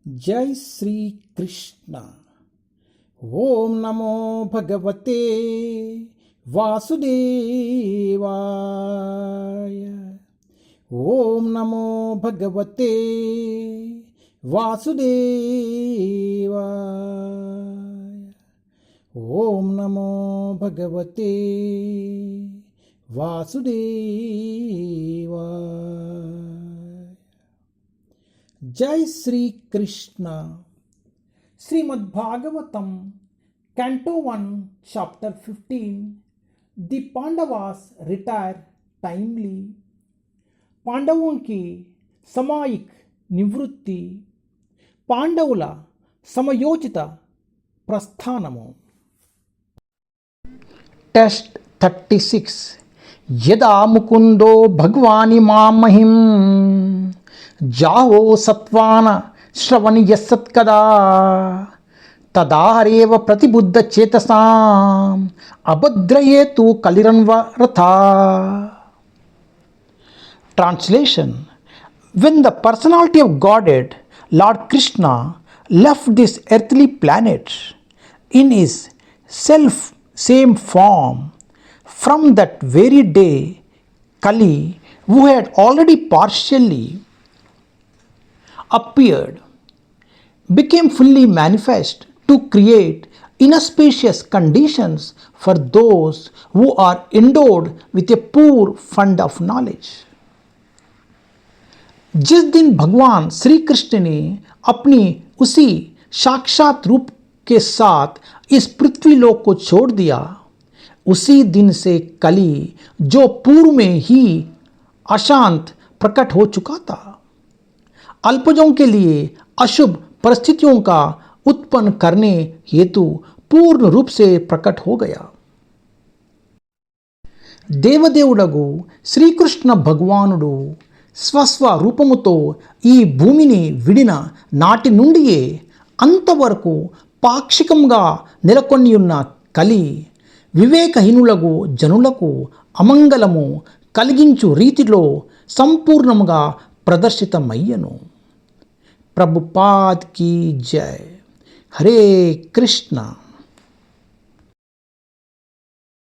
जय श्री कृष्ण। ओम नमो भगवते वासुदेवाय। ओम नमो भगवते वासुदेवाय। ओम नमो भगवते वासुदेवाय। जय Shri Krishna. Shrimad Bhagavatam canto 1 chapter 15। The Pandavas retire timely. पांडवों की सामयिक निवृत्ति, पांडवुल समयोचित प्रस्थानमु। टेस्ट 36। यदा मुकुंदो भगवानि मां महिं जावो सत्वान श्रवण यत्सत्कदा तदा हरेव प्रतिबुद्ध चेतसाम अभद्रये तु कलिरन्वरथा। Translation: When the personality of Godhead, Lord Krishna, left this earthly planet in his self-same form, from that very day, Kali, who had already partially appeared, became fully manifest to create inauspicious conditions for those who are endowed with a poor fund of knowledge. जिस दिन भगवान श्री कृष्ण ने अपनी उसी साक्षात रूप के साथ इस पृथ्वी लोक को छोड़ दिया, उसी दिन से कली, जो पूर्व में ही अशांत प्रकट हो चुका था, अल्पजों के लिए अशुभ परिस्थितियों का उत्पन्न करने हेतु पूर्ण रूप से प्रकट हो गया। దేవదేవుడగు శ్రీకృష్ణ భగవానుడు స్వస్వ రూపముతో ఈ భూమిని విడిన నాటి నుండియే అంతవరకు పాక్షికంగా నెలకొనియున్న కలి వివేకహీనులకు జనులకు అమంగళము కలిగించు రీతిలో సంపూర్ణముగా ప్రదర్శితమయ్యను। प्रभुपाद की जय। हरे कृष्णा।